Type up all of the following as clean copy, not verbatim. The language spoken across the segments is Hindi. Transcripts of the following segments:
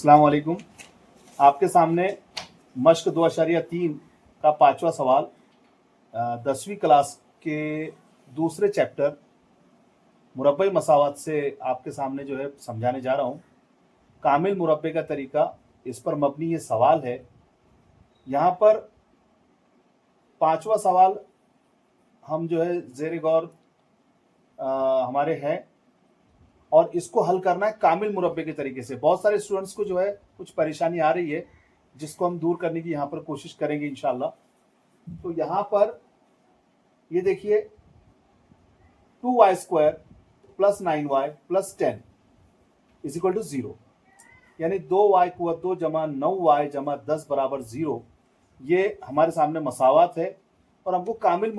अस्सलाम वालेकुम। आपके सामने मश्क 2.3 का 5वां सवाल 10वीं क्लास के दूसरे चैप्टर मुरब्बई मसावत से आपके सामने जो है समझाने जा रहा हूँ। कामिल मुरब्बे का तरीका, इस पर मबनी ये सवाल है। यहाँ पर 5वां सवाल हम जो है ज़ेर गौर हमारे हैं और इसको हल करना है कामिल मुरब्बे के तरीके से। बहुत सारे स्टूडेंट्स को जो है कुछ परेशानी आ रही है, जिसको हम दूर करने की यहाँ पर कोशिश करेंगे इंशाल्लाह। तो यहाँ पर ये देखिए 2y² + 9y + 10 = 0, यानी 2y = 2 जमा 9y जमा 10 बराबर 0। ये हमारे सामने मसावत है और हमको कामिल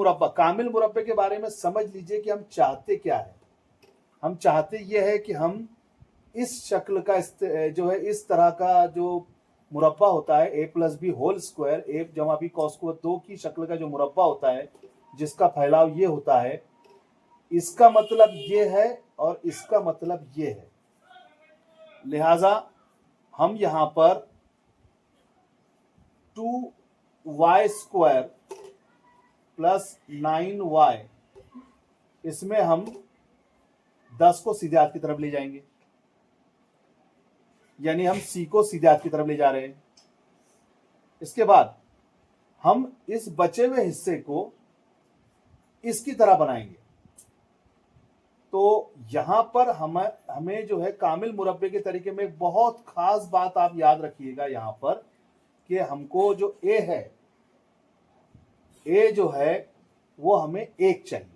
मुरब्बे के बारे में समझ लीजिए कि हम चाहते क्या है। हम चाहते ये है कि हम इस शक्ल का जो है इस तरह का जो मुरब्बा होता है a + b whole square a जमा b cos स्क्वायर 2 की शक्ल का जो मुरब्बा होता है, जिसका फैलाव ये होता है, इसका मतलब ये है और इसका मतलब ये है। लिहाजा हम यहाँ पर 2y² + 9y, इसमें हम 10 को सीधे हाथ की तरफ ले जाएंगे, यानी हम c को सीधे हाथ की तरफ ले जा रहे हैं। इसके बाद हम इस बचे हुए हिस्से को इसकी तरह बनाएंगे। तो यहां पर हमें जो है कामिल मुरब्बे के तरीके में बहुत खास बात आप याद रखिएगा यहाँ पर कि हमको जो a है, a जो है वो हमें 1 चाहिए।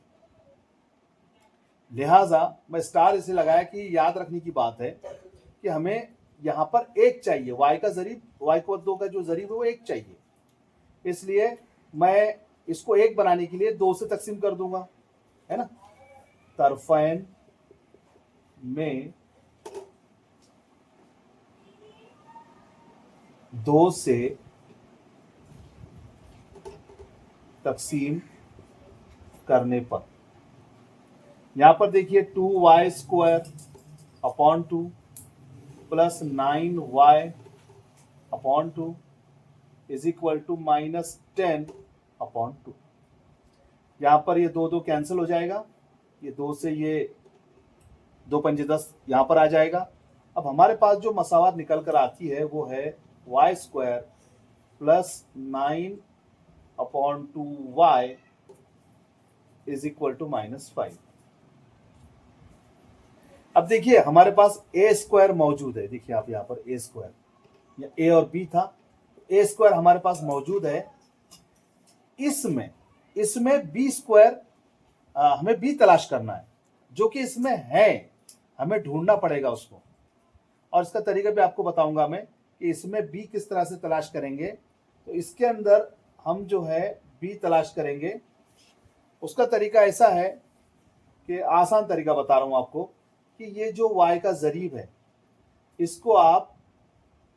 लिहाजा मैं स्टार इसे लगाया कि याद रखने की बात है कि हमें यहाँ पर 1 चाहिए। y का ज़रीब, y = 2 का जो ज़रीब है वो 1 चाहिए। इसलिए मैं इसको 1 बनाने के लिए 2 से तकसीम कर दूंगा, है ना। तरफ़ैन में 2 से तकसीम करने पर यहाँ पर देखिए 2y² / 2 + 9y / 2 = -10/2। यहाँ पर ये 2 कैंसिल हो जाएगा, ये 2 से ये 2 पंजे 10 यहाँ पर आ जाएगा। अब हमारे पास जो मसावत निकल कर आती है वो है y² + 9/2y = -5। अब देखिए हमारे पास a² मौजूद है। देखिए आप यहाँ पर a², या a और b था, a² हमारे पास मौजूद है। इसमें b², हमें b तलाश करना है, जो कि इसमें है, हमें ढूंढना पड़ेगा उसको। और इसका तरीका भी आपको बताऊंगा मैं कि इसमें b किस तरह से तलाश करेंगे। तो इसके अंदर हम जो है b तलाश करेंगे, उसका तरीका ऐसा है कि आसान तरीका बता रहा हूं आपको कि ये जो y का ज़रीब है, इसको आप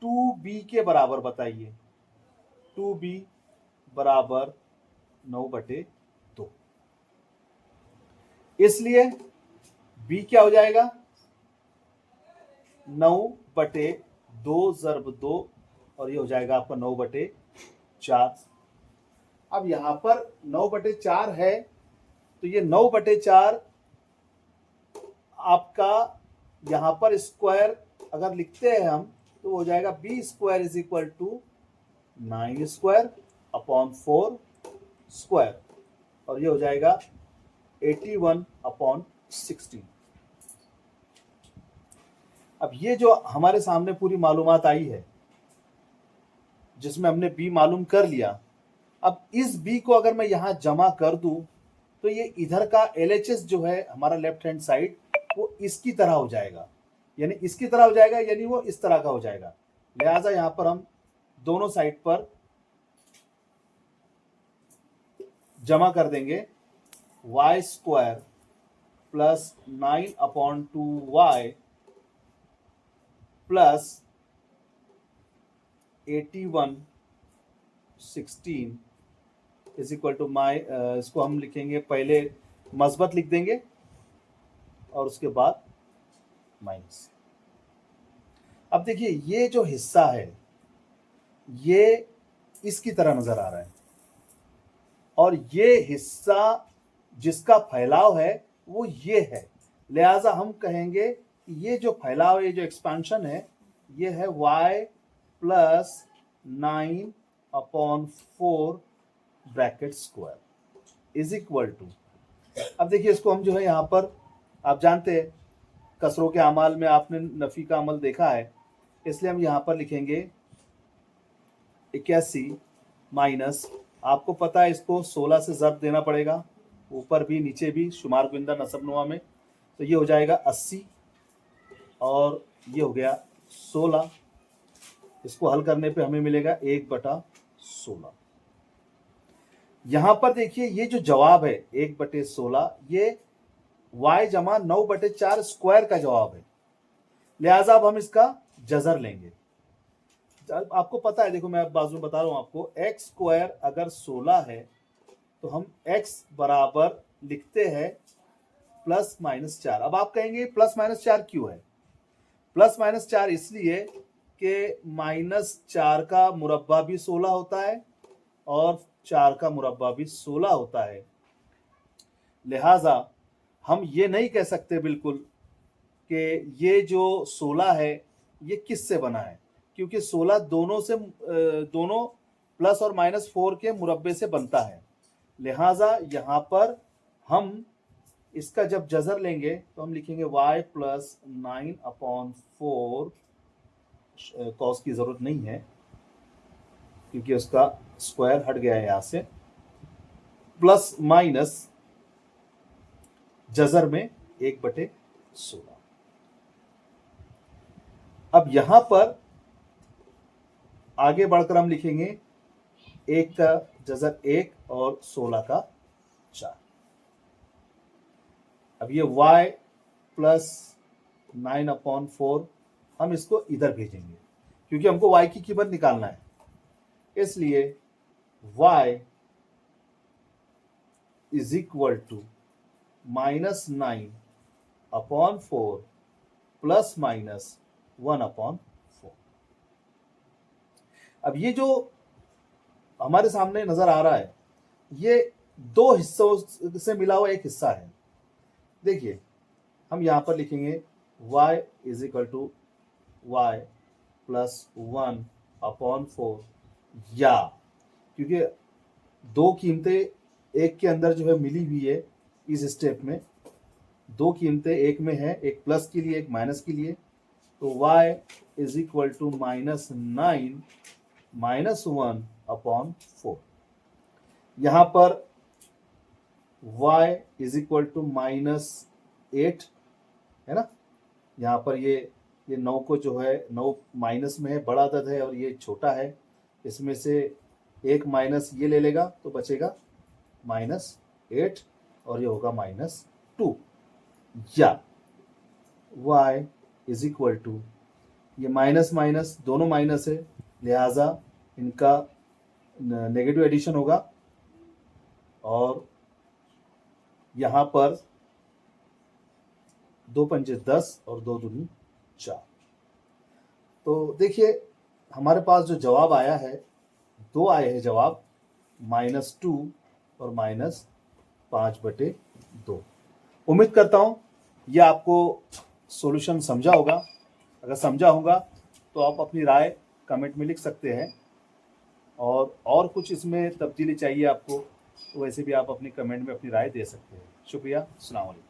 2b के बराबर बताइए। 2b = 9/2। इसलिए b क्या हो जाएगा, 9/2 ज़रब 2, और ये हो जाएगा आपका 9/4। अब यहाँ पर 9/4 है, तो ये 9/4 आपका यहाँ पर स्क्वायर अगर लिखते हैं हम, तो हो जाएगा b² = 9² / 4², और ये हो जाएगा 81/16। अब ये जो हमारे सामने पूरी मालूमात आई है, जिसमें हमने b मालूम कर लिया, अब इस b को अगर मैं यहाँ जमा कर दूं, तो ये इधर का LHS जो है हमारा लेफ्ट हैंड साइड, वो इसकी तरह हो जाएगा, यानी इसकी तरह हो जाएगा, यानी वो इस तरह का हो जाएगा। लिहाजा यहाँ पर हम दोनों साइड पर जमा कर देंगे y² + 9/2y + 81/16 इसको हम लिखेंगे, पहले मस्बत लिख देंगे और उसके बाद माइनस। अब देखिए ये जो हिस्सा है ये इसकी तरह नजर आ रहा है और ये हिस्सा जिसका फैलाव है वो ये है, लिहाजा हम कहेंगे कि ये जो फैलाव, ये जो एक्सपेंशन है ये है y plus 9/4 bracket square is equal to. अब देखिए इसको हम जो है यहाँ पर, आप जानते हैं कसरों के अमाल में आपने नफी का अमल देखा है, इसलिए हम यहाँ पर लिखेंगे 81 माइनस, आपको पता है इसको 16 से ज़रब देना पड़ेगा, ऊपर भी नीचे भी शुमार गुंदा नसबनुमा में, तो ये हो जाएगा 80 और ये हो गया 16। इसको हल करने पे हमें मिलेगा 1/16। यहाँ पर देखिए ये जो जवाब है 1/16 ये y जमा 9/4 स्क्वायर का जवाब है, लिहाजा अब हम इसका जजर लेंगे। आपको पता है, देखो मैं अब बाजू में बता रहा हूँ आपको, x स्क्वायर अगर 16 है तो हम x बराबर लिखते हैं +-4। अब आप कहेंगे +-4 क्यों है? +-4 इसलिए कि -4 का मुरब्बा भी 16 होता है और 4 का मुरब्बा भी 16 होता है, लिहाजा हम ये नहीं कह सकते बिल्कुल कि ये जो 16 है ये किससे बना है, क्योंकि 16 दोनों प्लस और -4 के मुरब्बे से बनता है। लिहाजा यहाँ पर हम इसका जब जजर लेंगे तो हम लिखेंगे y प्लस 9/4, कॉस की जरूरत नहीं है क्योंकि उसका स्क्वायर हट गया है यहाँ से, प्लस माइनस जजर में 1/16। अब यहां पर आगे बढ़कर हम लिखेंगे 1 का जजर 1 और 16 का 4। अब ये y प्लस 9/4 हम इसको इधर भेजेंगे क्योंकि हमको y की कीमत निकालना है, इसलिए y is equal to -9/4 plus minus 1/4। अब ये जो हमारे सामने नजर आ रहा है ये दो हिस्सों से मिला हुआ एक हिस्सा है। देखिए हम यहां पर लिखेंगे y is equal to y plus 1/4, या क्योंकि दो कीमतें एक के अंदर जो है मिली हुई है, इस स्टेप में दो कीमतें एक में है, एक प्लस के लिए एक माइनस के लिए, तो y इज इक्वल टू -9 -1/4। यहां पर y इज इक्वल टू -8 है ना, यहां पर ये 9 को जो है 9 माइनस में है, बड़ा अदद है और ये छोटा है, इसमें से एक माइनस ये ले लेगा तो बचेगा -8 और ये होगा -2, या y इज इक्वल टू, ये माइनस माइनस दोनों माइनस है लिहाजा इनका नेगेटिव एडिशन होगा और यहाँ पर 2 पंजे 10 और 2 दूनी 4। तो देखिए हमारे पास जो जवाब आया है, दो आए हैं जवाब, -2 और -5/2। उम्मीद करता हूँ ये आपको सॉल्यूशन समझा होगा। अगर समझा होगा तो आप अपनी राय कमेंट में लिख सकते हैं, और कुछ इसमें तब्दीली चाहिए आपको तो वैसे भी आप अपनी कमेंट में अपनी राय दे सकते हैं। शुक्रिया, अस्सलाम वालेकुम।